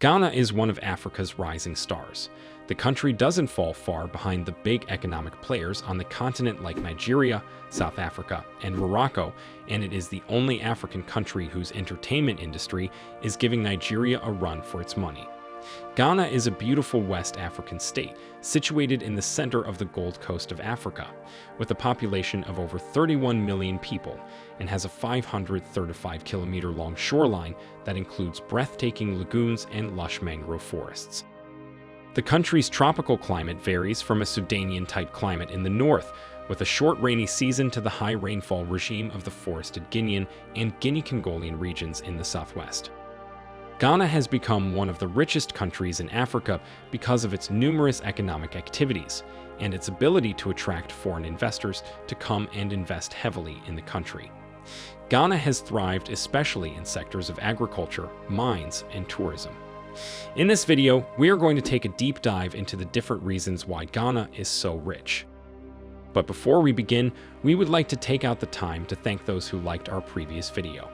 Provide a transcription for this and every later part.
Ghana is one of Africa's rising stars. The country doesn't fall far behind the big economic players on the continent like Nigeria, South Africa, and Morocco, and it is the only African country whose entertainment industry is giving Nigeria a run for its money. Ghana is a beautiful West African state situated in the center of the Gold Coast of Africa, with a population of over 31 million people, and has a 535-kilometer-long shoreline that includes breathtaking lagoons and lush mangrove forests. The country's tropical climate varies from a Sudanian-type climate in the north, with a short rainy season, to the high rainfall regime of the forested Guinean and Guinea-congolian regions in the southwest. Ghana has become one of the richest countries in Africa because of its numerous economic activities and its ability to attract foreign investors to come and invest heavily in the country. Ghana has thrived especially in sectors of agriculture, mines, and tourism. In this video, we are going to take a deep dive into the different reasons why Ghana is so rich. But before we begin, we would like to take out the time to thank those who liked our previous video.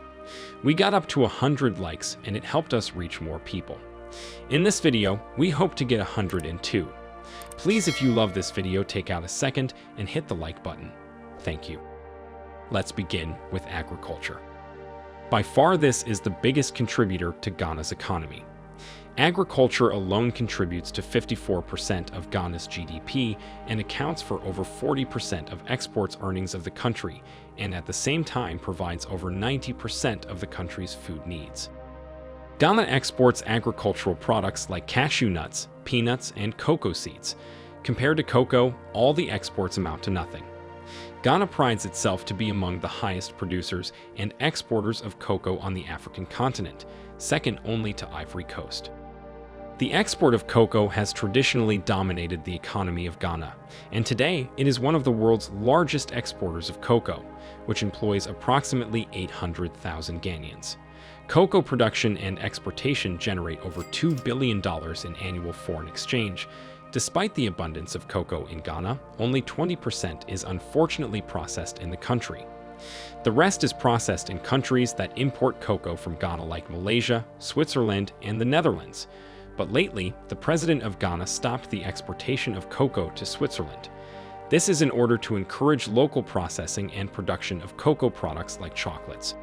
We got up to 100 likes and it helped us reach more people. In this video, we hope to get 102. Please, if you love this video, take out a second and hit the like button. Thank you. Let's begin with agriculture. By far, this is the biggest contributor to Ghana's economy. Agriculture alone contributes to 54% of Ghana's GDP and accounts for over 40% of exports earnings of the country, and at the same time provides over 90% of the country's food needs. Ghana exports agricultural products like cashew nuts, peanuts, and cocoa seeds. Compared to cocoa, all the exports amount to nothing. Ghana prides itself to be among the highest producers and exporters of cocoa on the African continent, second only to Ivory Coast. The export of cocoa has traditionally dominated the economy of Ghana, and today it is one of the world's largest exporters of cocoa, which employs approximately 800,000 Ghanaians. Cocoa production and exportation generate over $2 billion in annual foreign exchange. Despite the abundance of cocoa in Ghana, only 20% is unfortunately processed in the country. The rest is processed in countries that import cocoa from Ghana like Malaysia, Switzerland, and the Netherlands. But lately, the president of Ghana stopped the exportation of cocoa to Switzerland. This is in order to encourage local processing and production of cocoa products like chocolates.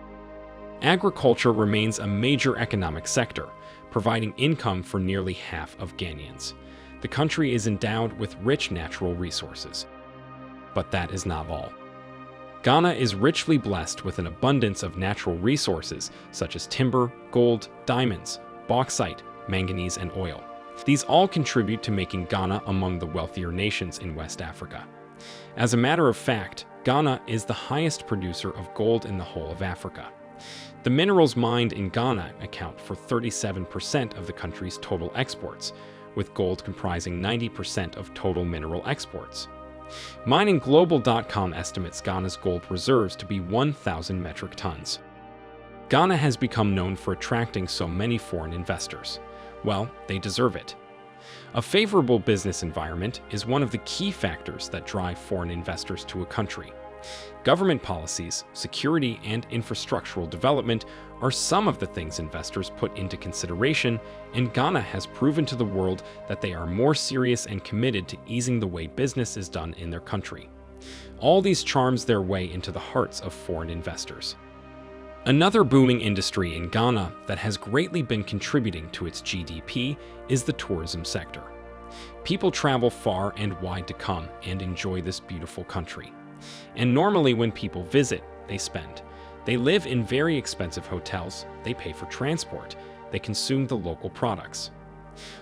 Agriculture remains a major economic sector, providing income for nearly half of Ghanaians. The country is endowed with rich natural resources. But that is not all. Ghana is richly blessed with an abundance of natural resources such as timber, gold, diamonds, bauxite, manganese, and oil. These all contribute to making Ghana among the wealthier nations in West Africa. As a matter of fact, Ghana is the highest producer of gold in the whole of Africa. The minerals mined in Ghana account for 37% of the country's total exports, with gold comprising 90% of total mineral exports. MiningGlobal.com estimates Ghana's gold reserves to be 1,000 metric tons. Ghana has become known for attracting so many foreign investors. Well, they deserve it. A favorable business environment is one of the key factors that drive foreign investors to a country. Government policies, security, and infrastructural development are some of the things investors put into consideration, and Ghana has proven to the world that they are more serious and committed to easing the way business is done in their country. All these charms their way into the hearts of foreign investors. Another booming industry in Ghana that has greatly been contributing to its GDP is the tourism sector. People travel far and wide to come and enjoy this beautiful country. And normally when people visit, they spend. They live in very expensive hotels, they pay for transport, they consume the local products.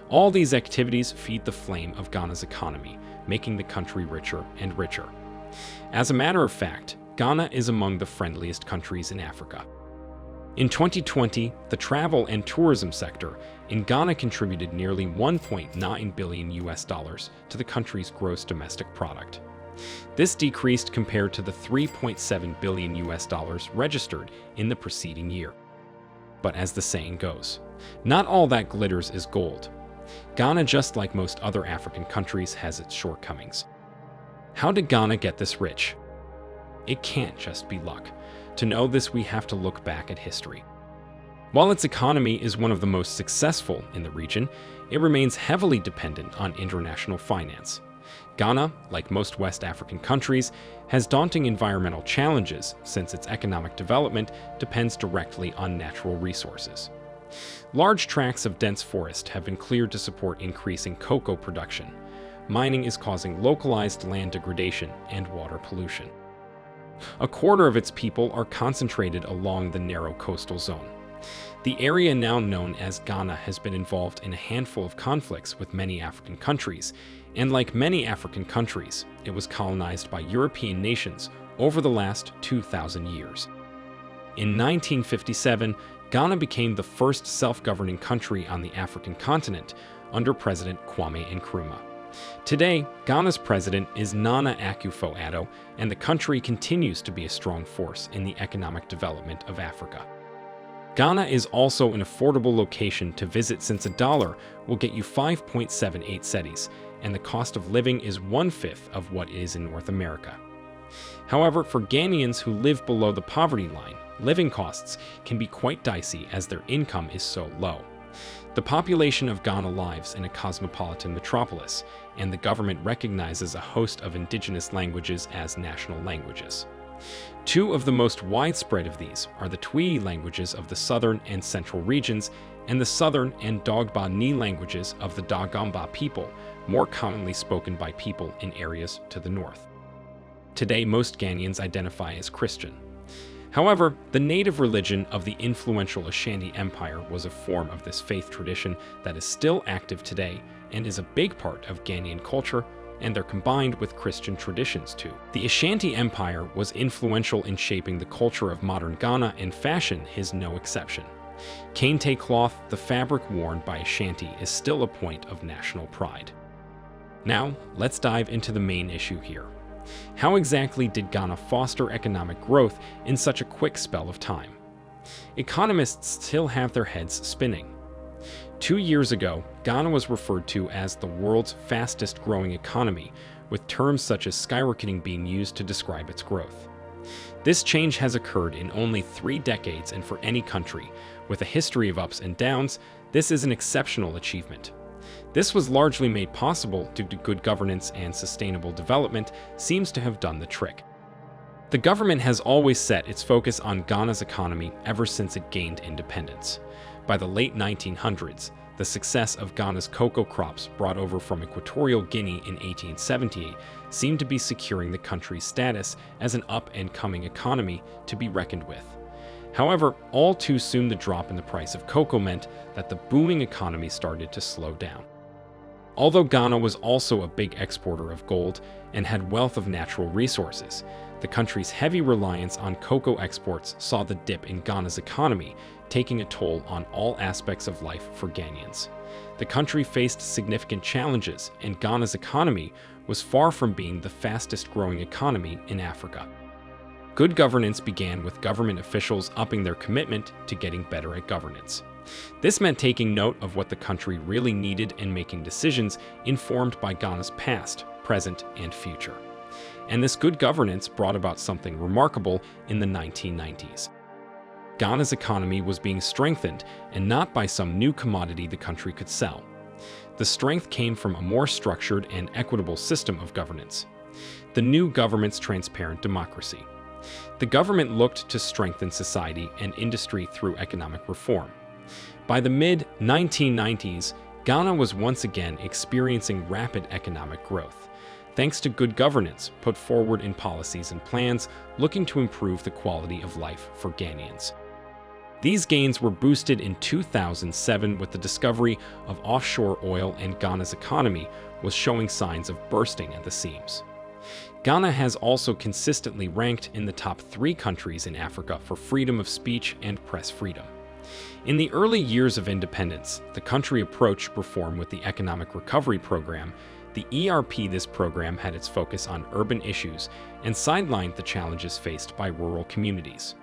All these activities feed the flame of Ghana's economy, making the country richer and richer. As a matter of fact, Ghana is among the friendliest countries in Africa. In 2020, the travel and tourism sector in Ghana contributed nearly $1.9 billion to the country's gross domestic product. This decreased compared to the $3.7 billion registered in the preceding year. But as the saying goes, not all that glitters is gold. Ghana, just like most other African countries, has its shortcomings. How did Ghana get this rich? It can't just be luck. To know this, we have to look back at history. While its economy is one of the most successful in the region, it remains heavily dependent on international finance. Ghana, like most West African countries, has daunting environmental challenges since its economic development depends directly on natural resources. Large tracts of dense forest have been cleared to support increasing cocoa production. Mining is causing localized land degradation and water pollution. A quarter of its people are concentrated along the narrow coastal zone. The area now known as Ghana has been involved in a handful of conflicts with many African countries, and like many African countries, it was colonized by European nations over the last 2,000 years. In 1957, Ghana became the first self-governing country on the African continent under President Kwame Nkrumah. Today, Ghana's president is Nana Akufo-Addo, and the country continues to be a strong force in the economic development of Africa. Ghana is also an affordable location to visit since $1 will get you 5.78 cedis, and the cost of living is 1/5 of what it is in North America. However, for Ghanaians who live below the poverty line, living costs can be quite dicey as their income is so low. The population of Ghana lives in a cosmopolitan metropolis, and the government recognizes a host of indigenous languages as national languages. Two of the most widespread of these are the Twi languages of the southern and central regions and the southern and Dagba-Ni languages of the Dagamba people, more commonly spoken by people in areas to the north. Today, most Ghanaians identify as Christian. However, the native religion of the influential Ashanti Empire was a form of this faith tradition that is still active today and is a big part of Ghanaian culture, and they're combined with Christian traditions too. The Ashanti Empire was influential in shaping the culture of modern Ghana, and fashion is no exception. Kente cloth, the fabric worn by Ashanti, is still a point of national pride. Now, let's dive into the main issue here. How exactly did Ghana foster economic growth in such a quick spell of time? Economists still have their heads spinning. 2 years ago, Ghana was referred to as the world's fastest growing economy, with terms such as skyrocketing being used to describe its growth. This change has occurred in only 3 decades, and for any country with a history of ups and downs, this is an exceptional achievement. This was largely made possible due to good governance, and sustainable development seems to have done the trick. The government has always set its focus on Ghana's economy ever since it gained independence. By the late 1900s, the success of Ghana's cocoa crops brought over from Equatorial Guinea in 1878 seemed to be securing the country's status as an up-and-coming economy to be reckoned with. However, all too soon the drop in the price of cocoa meant that the booming economy started to slow down. Although Ghana was also a big exporter of gold and had wealth of natural resources, the country's heavy reliance on cocoa exports saw the dip in Ghana's economy, taking a toll on all aspects of life for Ghanaians. The country faced significant challenges, and Ghana's economy was far from being the fastest growing economy in Africa. Good governance began with government officials upping their commitment to getting better at governance. This meant taking note of what the country really needed and making decisions informed by Ghana's past, present, and future. And this good governance brought about something remarkable in the 1990s. Ghana's economy was being strengthened, and not by some new commodity the country could sell. The strength came from a more structured and equitable system of governance. The new government's transparent democracy. The government looked to strengthen society and industry through economic reform. By the mid-1990s, Ghana was once again experiencing rapid economic growth, thanks to good governance put forward in policies and plans looking to improve the quality of life for Ghanaians. These gains were boosted in 2007 with the discovery of offshore oil, and Ghana's economy was showing signs of bursting at the seams. Ghana has also consistently ranked in the top 3 countries in Africa for freedom of speech and press freedom. In the early years of independence, the country approached reform with the Economic Recovery Program. The ERP, this program had its focus on urban issues and sidelined the challenges faced by rural communities.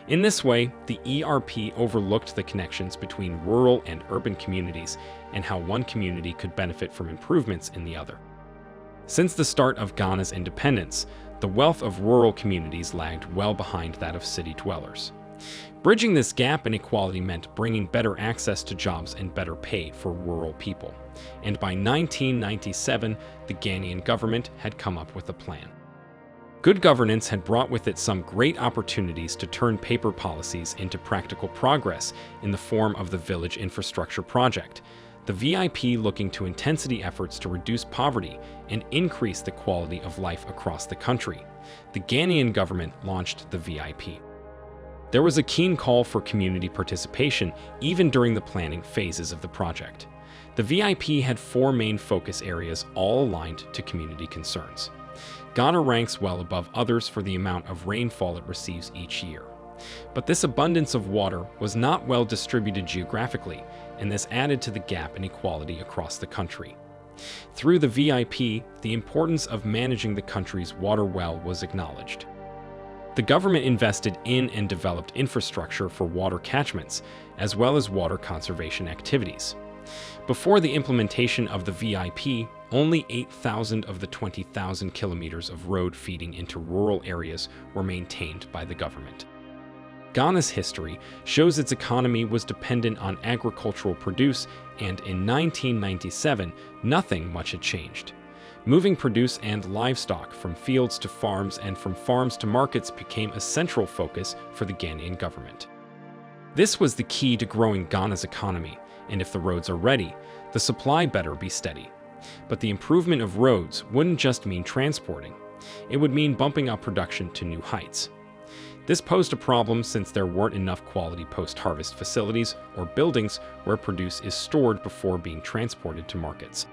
In this way, the ERP overlooked the connections between rural and urban communities and how one community could benefit from improvements in the other. Since the start of Ghana's independence, the wealth of rural communities lagged well behind that of city dwellers. Bridging this gap inequality meant bringing better access to jobs and better pay for rural people. And by 1997, the Ghanaian government had come up with a plan. Good governance had brought with it some great opportunities to turn paper policies into practical progress in the form of the Village Infrastructure Project, the VIP looking to intensity efforts to reduce poverty and increase the quality of life across the country. The Ghanaian government launched the VIP. There was a keen call for community participation even during the planning phases of the project. The VIP had 4 main focus areas, all aligned to community concerns. Ghana ranks well above others for the amount of rainfall it receives each year. But this abundance of water was not well distributed geographically, and this added to the gap in equality across the country. Through the VIP, the importance of managing the country's water well was acknowledged. The government invested in and developed infrastructure for water catchments, as well as water conservation activities. Before the implementation of the VIP, only 8,000 of the 20,000 kilometers of road feeding into rural areas were maintained by the government. Ghana's history shows its economy was dependent on agricultural produce, and in 1997, nothing much had changed. Moving produce and livestock from fields to farms and from farms to markets became a central focus for the Ghanaian government. This was the key to growing Ghana's economy, and if the roads are ready, the supply better be steady. But the improvement of roads wouldn't just mean transporting. It would mean bumping up production to new heights. This posed a problem since there weren't enough quality post-harvest facilities or buildings where produce is stored before being transported to markets.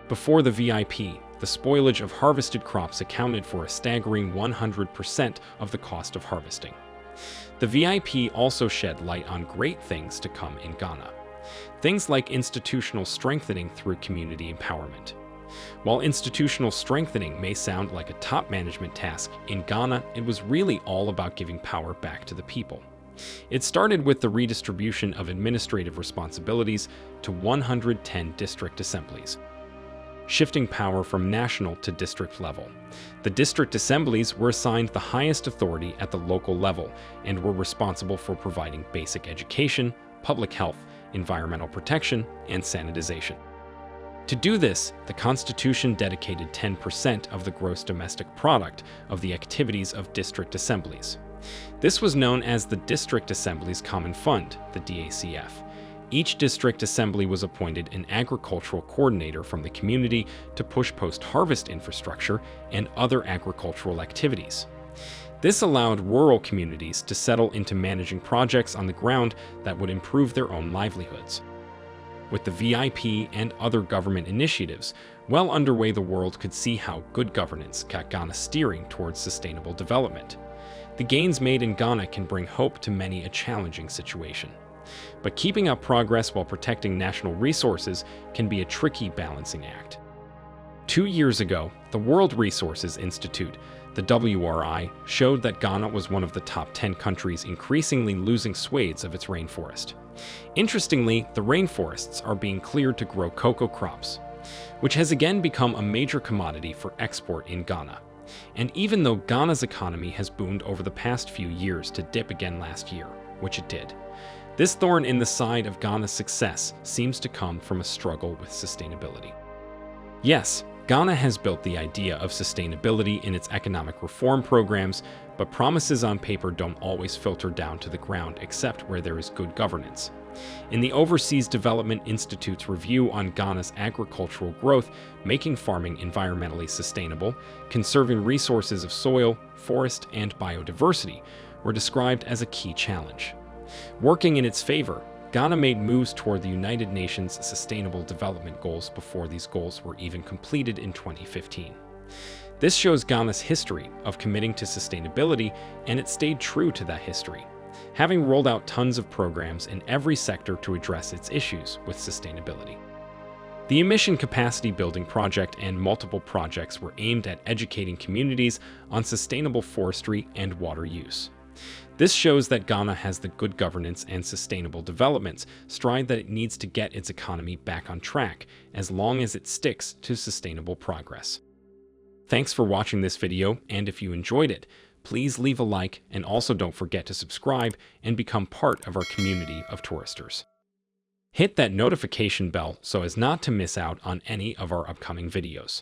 Before the VIP, the spoilage of harvested crops accounted for a staggering 100% of the cost of harvesting. The VIP also shed light on great things to come in Ghana. Things like institutional strengthening through community empowerment. While institutional strengthening may sound like a top management task, in Ghana it was really all about giving power back to the people. It started with the redistribution of administrative responsibilities to 110 district assemblies, shifting power from national to district level. The district assemblies were assigned the highest authority at the local level and were responsible for providing basic education, public health, environmental protection, and sanitization. To do this, the Constitution dedicated 10% of the gross domestic product of the activities of district assemblies. This was known as the District Assembly's Common Fund, the DACF. Each district assembly was appointed an agricultural coordinator from the community to push post-harvest infrastructure and other agricultural activities. This allowed rural communities to settle into managing projects on the ground that would improve their own livelihoods. With the VIP and other government initiatives well underway, the world could see how good governance got Ghana steering towards sustainable development. The gains made in Ghana can bring hope to many a challenging situation. But keeping up progress while protecting national resources can be a tricky balancing act. 2 years ago, the World Resources Institute, the WRI, showed that Ghana was one of the top 10 countries increasingly losing swathes of its rainforest. Interestingly, the rainforests are being cleared to grow cocoa crops, which has again become a major commodity for export in Ghana. And even though Ghana's economy has boomed over the past few years to dip again last year, which it did, this thorn in the side of Ghana's success seems to come from a struggle with sustainability. Yes, Ghana has built the idea of sustainability in its economic reform programs, but promises on paper don't always filter down to the ground except where there is good governance. In the Overseas Development Institute's review on Ghana's agricultural growth, making farming environmentally sustainable, conserving resources of soil, forest, and biodiversity were described as a key challenge. Working in its favor, Ghana made moves toward the United Nations Sustainable Development Goals before these goals were even completed in 2015. This shows Ghana's history of committing to sustainability, and it stayed true to that history, having rolled out tons of programs in every sector to address its issues with sustainability. The Emission Capacity Building Project and multiple projects were aimed at educating communities on sustainable forestry and water use. This shows that Ghana has the good governance and sustainable development stride that it needs to get its economy back on track, as long as it sticks to sustainable progress. Thanks for watching this video, and if you enjoyed it, please leave a like, and also don't forget to subscribe and become part of our community of touristers. Hit that notification bell so as not to miss out on any of our upcoming videos.